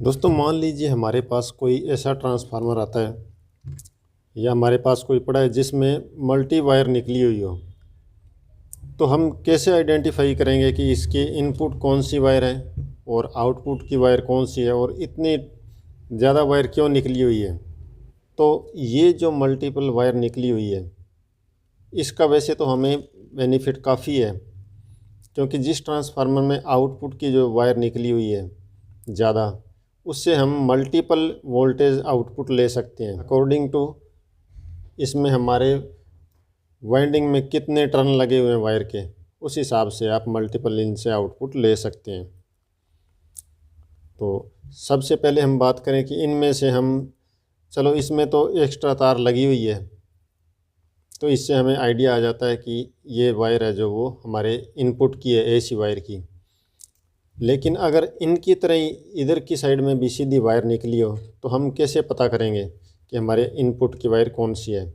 दोस्तों मान लीजिए हमारे पास कोई ऐसा ट्रांसफार्मर आता है या हमारे पास कोई पड़ा है जिसमें मल्टी वायर निकली हुई हो। तो हम कैसे आइडेंटिफाई करेंगे कि इसकी इनपुट कौन सी वायर है और आउटपुट की वायर कौन सी है और इतनी ज़्यादा वायर क्यों निकली हुई है। तो ये जो मल्टीपल वायर निकली हुई है इसका वैसे तो हमें बेनिफिट काफ़ी है, क्योंकि जिस ट्रांसफार्मर में आउटपुट की जो वायर निकली हुई है ज़्यादा, उससे हम मल्टीपल वोल्टेज आउटपुट ले सकते हैं अकॉर्डिंग टू इसमें हमारे वाइंडिंग में कितने टर्न लगे हुए हैं वायर के, उस हिसाब से आप मल्टीपल इनसे आउटपुट ले सकते हैं। तो सबसे पहले हम बात करें कि इनमें से हम चलो इसमें तो एक्स्ट्रा तार लगी हुई है, तो इससे हमें आइडिया आ जाता है कि ये वायर है जो वो हमारे इनपुट की है, एसी वायर की। लेकिन अगर इनकी तरह ही इधर की साइड में भी सीधी वायर निकली हो तो हम कैसे पता करेंगे कि हमारे इनपुट की वायर कौन सी है।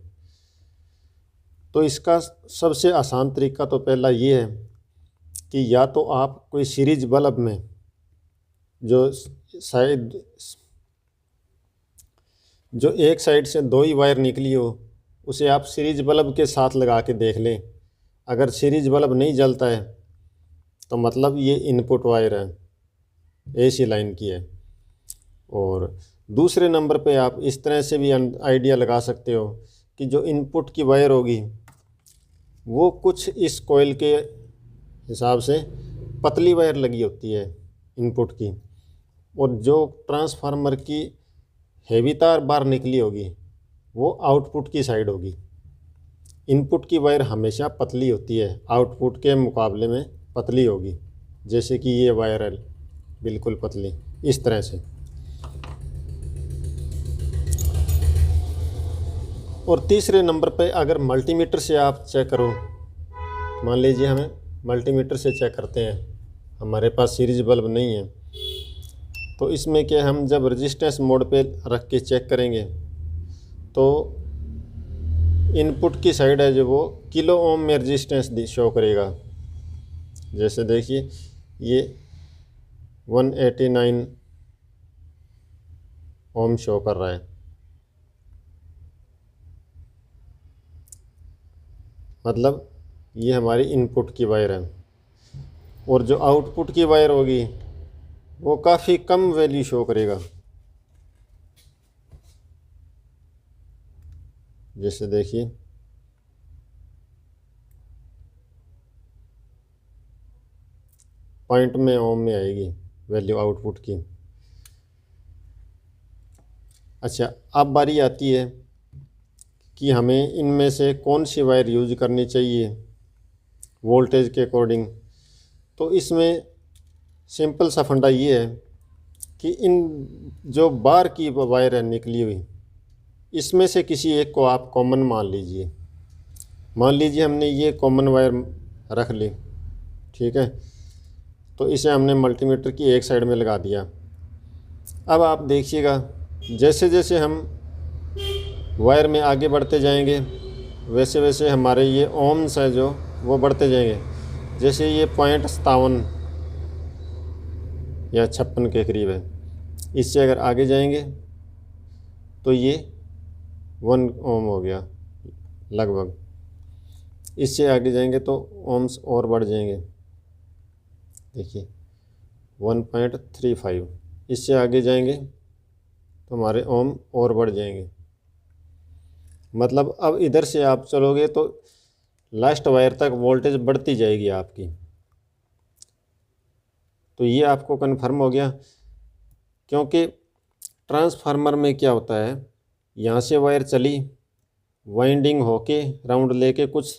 तो इसका सबसे आसान तरीका तो पहला ये है कि या तो आप कोई सीरीज बल्ब में जो शायद जो एक साइड से दो ही वायर निकली हो उसे आप सीरीज बल्ब के साथ लगा के देख लें। अगर सीरीज बल्ब नहीं जलता है तो मतलब ये इनपुट वायर है, एसी लाइन की है। और दूसरे नंबर पे आप इस तरह से भी आइडिया लगा सकते हो कि जो इनपुट की वायर होगी वो कुछ इस कॉइल के हिसाब से पतली वायर लगी होती है इनपुट की, और जो ट्रांसफार्मर की हैवी तार बाहर निकली होगी वो आउटपुट की साइड होगी। इनपुट की वायर हमेशा पतली होती है, आउटपुट के मुकाबले में पतली होगी, जैसे कि ये वायर है बिल्कुल पतली इस तरह से। और तीसरे नंबर पे अगर मल्टीमीटर से आप चेक करो, मान लीजिए हमें मल्टीमीटर से चेक करते हैं, हमारे पास सीरीज बल्ब नहीं है, तो इसमें क्या हम जब रेजिस्टेंस मोड पे रख के चेक करेंगे तो इनपुट की साइड है जो वो किलो ओम में रेजिस्टेंस शो करेगा। जैसे देखिए ये 189 ओम शो कर रहा है, मतलब ये हमारी इनपुट की वायर है। और जो आउटपुट की वायर होगी वो काफ़ी कम वैल्यू शो करेगा। जैसे देखिए पॉइंट में ओम में आएगी वैल्यू आउटपुट की। अच्छा, अब बारी आती है कि हमें इनमें से कौन सी वायर यूज करनी चाहिए वोल्टेज के अकॉर्डिंग। तो इसमें सिंपल सा फंडा ये है कि इन जो बाहर की वायर है निकली हुई, इसमें से किसी एक को आप कॉमन मान लीजिए। मान लीजिए हमने ये कॉमन वायर रख ली, ठीक है, तो इसे हमने मल्टीमीटर की एक साइड में लगा दिया। अब आप देखिएगा जैसे जैसे हम वायर में आगे बढ़ते जाएंगे वैसे वैसे हमारे ये ओम्स है जो वो बढ़ते जाएंगे। जैसे ये 0.57 या 56 के करीब है, इससे अगर आगे जाएंगे तो ये 1 ओम हो गया लगभग। इससे आगे जाएंगे तो ओम्स और बढ़ जाएंगे, देखिए 1.35। इससे आगे जाएंगे तो हमारे ओम और बढ़ जाएंगे। मतलब अब इधर से आप चलोगे तो लास्ट वायर तक वोल्टेज बढ़ती जाएगी आपकी। तो ये आपको कन्फर्म हो गया, क्योंकि ट्रांसफार्मर में क्या होता है, यहाँ से वायर चली वाइंडिंग होके राउंड लेके कुछ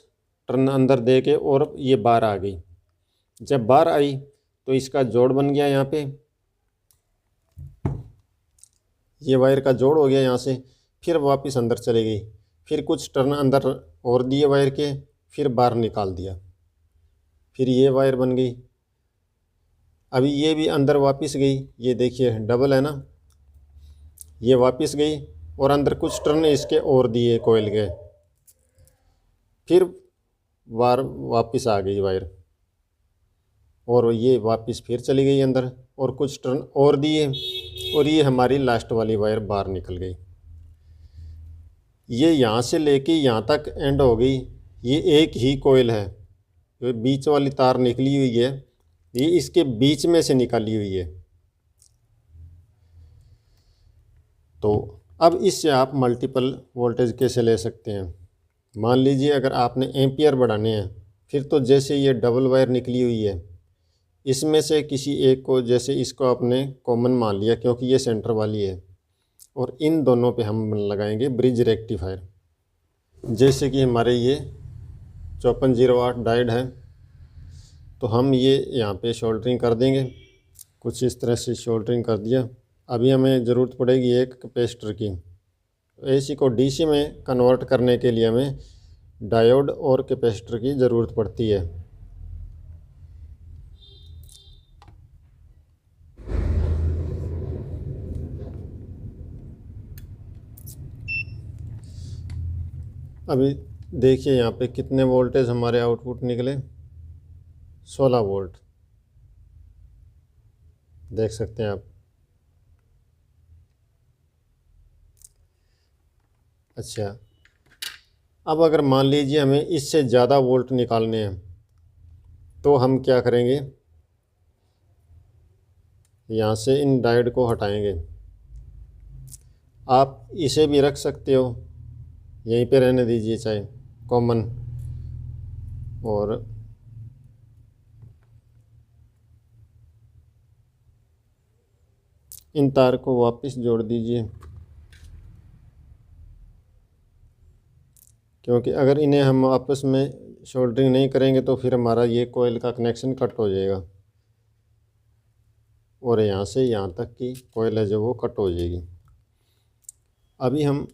टर्न अंदर दे के और ये बाहर आ गई। जब बाहर आई तो इसका जोड़ बन गया, यहाँ पे ये वायर का जोड़ हो गया यहाँ से, फिर वापस अंदर चली गई, फिर कुछ टर्न अंदर और दिए वायर के, फिर बाहर निकाल दिया, फिर ये वायर बन गई। अभी ये भी अंदर वापस गई, ये देखिए डबल है ना, ये वापस गई और अंदर कुछ टर्न इसके और दिए कोयल के, फिर बाहर वापस आ गई वायर और ये वापस फिर चली गई अंदर और कुछ टर्न और दिए और ये हमारी लास्ट वाली वायर बाहर निकल गई। ये यहाँ से लेके यहाँ तक एंड हो गई। ये एक ही कोयल है, जो बीच वाली तार निकली हुई है ये इसके बीच में से निकाली हुई है। तो अब इससे आप मल्टीपल वोल्टेज कैसे ले सकते हैं। मान लीजिए अगर आपने एम्पियर बढ़ाने हैं, फिर तो जैसे ये डबल वायर निकली हुई है इसमें से किसी एक को, जैसे इसको आपने कॉमन मान लिया क्योंकि ये सेंटर वाली है, और इन दोनों पे हम लगाएंगे ब्रिज रेक्टिफायर। जैसे कि हमारे ये 5408 डायोड है, तो हम ये यहाँ पे शोल्डरिंग कर देंगे। कुछ इस तरह से शोल्डरिंग कर दिया। अभी हमें ज़रूरत पड़ेगी एक कैपेसिटर की। एसी को डीसी में कन्वर्ट करने के लिए हमें डायोड और कैपेसिटर की ज़रूरत पड़ती है। अभी देखिए यहाँ पे कितने वोल्टेज हमारे आउटपुट निकले, 16 वोल्ट देख सकते हैं आप। अच्छा, अब अगर मान लीजिए हमें इससे ज़्यादा वोल्ट निकालने हैं तो हम क्या करेंगे, यहाँ से इन डायोड को हटाएंगे। आप इसे भी रख सकते हो, यहीं पे रहने दीजिए चाहे कॉमन, और इन तार को वापस जोड़ दीजिए, क्योंकि अगर इन्हें हम आपस में सोल्डरिंग नहीं करेंगे तो फिर हमारा ये कोयल का कनेक्शन कट हो जाएगा और यहाँ से यहाँ तक की कोयल है जो वो कट हो जाएगी। अभी हम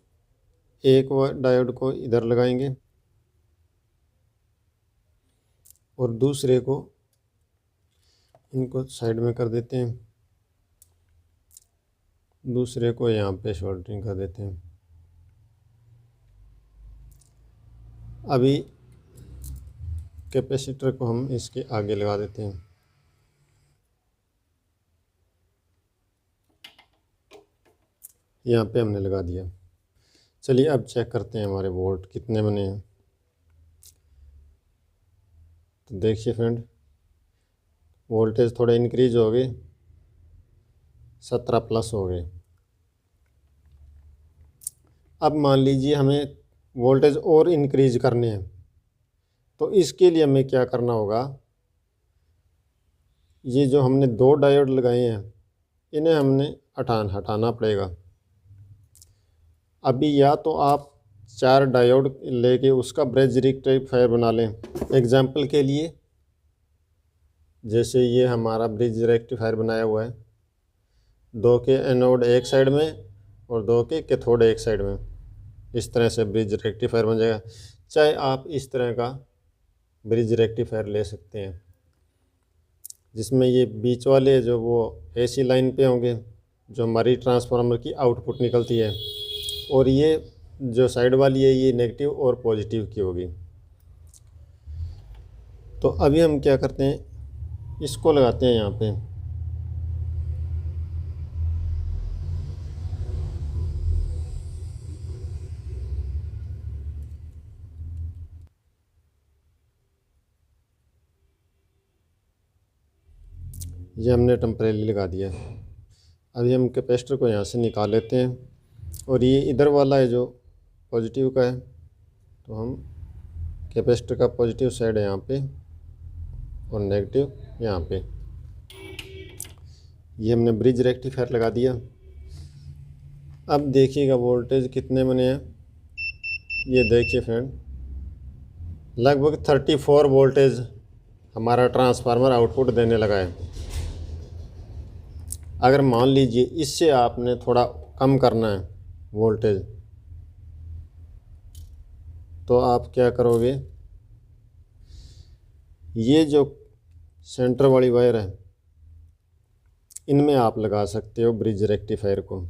एक डायोड को इधर लगाएंगे और दूसरे को इनको साइड में कर देते हैं, दूसरे को यहाँ पे सोल्डरिंग कर देते हैं। अभी कैपेसिटर को हम इसके आगे लगा देते हैं। यहाँ पे हमने लगा दिया। चलिए अब चेक करते हैं हमारे वोल्ट कितने बने हैं। तो देखिए फ्रेंड, वोल्टेज थोड़े इंक्रीज हो गए, 17 प्लस हो गए। अब मान लीजिए हमें वोल्टेज और इंक्रीज करने हैं, तो इसके लिए हमें क्या करना होगा, ये जो हमने दो डायोड लगाए हैं इन्हें हमने हटाना पड़ेगा। अभी या तो आप 4 डायोड लेके उसका ब्रिज रेक्टिफायर बना लें। एग्जाम्पल के लिए जैसे ये हमारा ब्रिज रेक्टिफायर बनाया हुआ है, 2 के एनोड एक साइड में और 2 के कैथोड एक साइड में, इस तरह से ब्रिज रेक्टिफायर बन जाएगा। चाहे आप इस तरह का ब्रिज रेक्टिफायर ले सकते हैं जिसमें ये बीच वाले जो वो एसी लाइन पे होंगे, जो हमारी ट्रांसफार्मर की आउटपुट निकलती है, और ये जो साइड वाली है ये नेगेटिव और पॉजिटिव की होगी। तो अभी हम क्या करते हैं, इसको लगाते हैं यहाँ पे। ये हमने टेम्परेरी लगा दिया। अभी हम कैपेसिटर को यहाँ से निकाल लेते हैं और ये इधर वाला है जो पॉजिटिव का है, तो हम कैपेसिटर का पॉजिटिव साइड है यहाँ पे और नेगेटिव यहाँ पे। ये हमने ब्रिज रेक्टिफायर लगा दिया। अब देखिएगा वोल्टेज कितने बने हैं। ये देखिए फ्रेंड, लगभग 34 वोल्टेज हमारा ट्रांसफार्मर आउटपुट देने लगा है। अगर मान लीजिए इससे आपने थोड़ा कम करना है वोल्टेज, तो आप क्या करोगे, ये जो सेंटर वाली वायर है इनमें आप लगा सकते हो ब्रिज रेक्टिफायर को।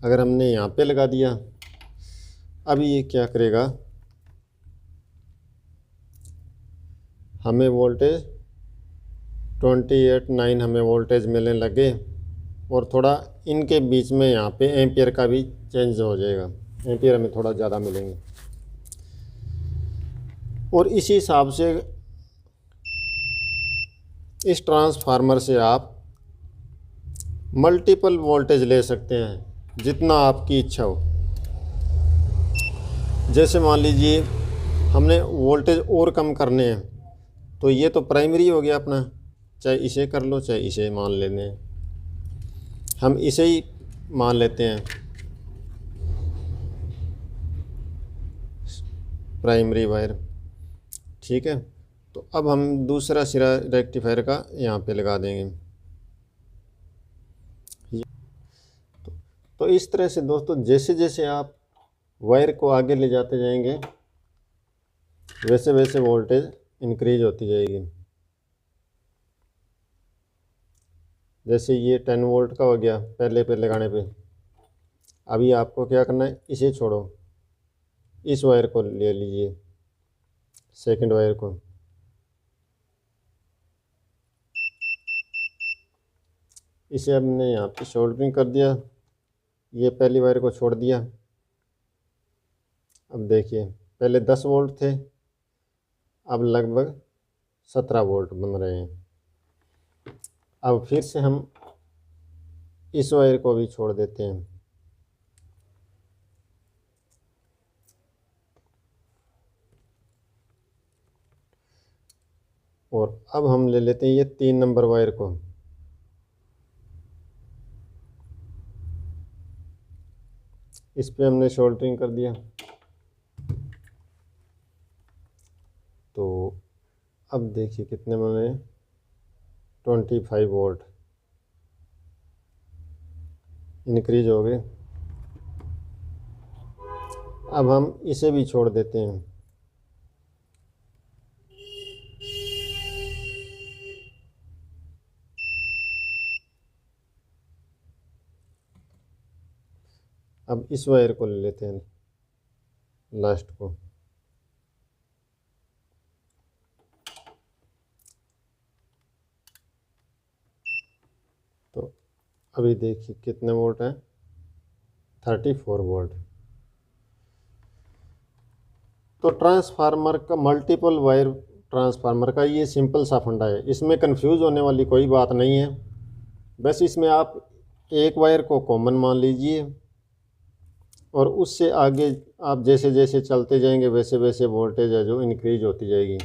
अगर हमने यहाँ पे लगा दिया, अब ये क्या करेगा, हमें वोल्टेज 28.9 हमें वोल्टेज मिलने लगे और थोड़ा इनके बीच में यहाँ पे एम्पियर का भी चेंज हो जाएगा, एम्पियर हमें थोड़ा ज़्यादा मिलेंगे। और इसी हिसाब से इस ट्रांसफार्मर से आप मल्टीपल वोल्टेज ले सकते हैं जितना आपकी इच्छा हो। जैसे मान लीजिए हमने वोल्टेज और कम करने हैं तो ये तो प्राइमरी हो गया अपना, चाहे इसे कर लो चाहे इसे मान लेते हैं, हम इसे ही मान लेते हैं प्राइमरी वायर। ठीक है, तो अब हम दूसरा सिरा रेक्टिफायर का यहाँ पे लगा देंगे। तो इस तरह से दोस्तों जैसे जैसे आप वायर को आगे ले जाते जाएंगे वैसे वैसे वोल्टेज इंक्रीज होती जाएगी। जैसे ये 10 वोल्ट का हो गया पहले पे लगाने पे, अभी आपको क्या करना है, इसे छोड़ो, इस वायर को ले लीजिए, सेकंड वायर को, इसे हमने यहाँ पे सोल्डरिंग कर दिया, ये पहली वायर को छोड़ दिया। अब देखिए पहले 10 वोल्ट थे, अब लगभग 17 वोल्ट बन रहे हैं। अब फिर से हम इस वायर को भी छोड़ देते हैं, और अब हम ले लेते हैं ये 3 नंबर वायर को, इस पे हमने सोल्डरिंग कर दिया। तो अब देखिए कितने बने, 25 वोल्ट इंक्रीज हो गए। अब हम इसे भी छोड़ देते हैं, अब इस वायर को ले लेते हैं लास्ट को, तो अभी देखिए कितने वोल्ट हैं, 34 वोल्ट। तो ट्रांसफार्मर का मल्टीपल वायर ट्रांसफार्मर का ये सिंपल सा फंडा है, इसमें कंफ्यूज होने वाली कोई बात नहीं है। बस इसमें आप एक वायर को कॉमन मान लीजिए और उससे आगे आप जैसे जैसे चलते जाएंगे वैसे वैसे वोल्टेज है जो इंक्रीज होती जाएगी।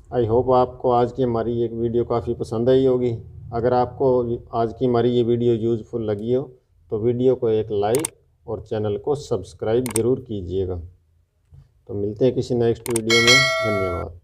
आई होप आपको आज की हमारी एक वीडियो काफ़ी पसंद आई होगी। अगर आपको आज की हमारी ये वीडियो यूज़फुल लगी हो तो वीडियो को एक लाइक और चैनल को सब्सक्राइब ज़रूर कीजिएगा। तो मिलते हैं किसी नेक्स्ट वीडियो में, धन्यवाद।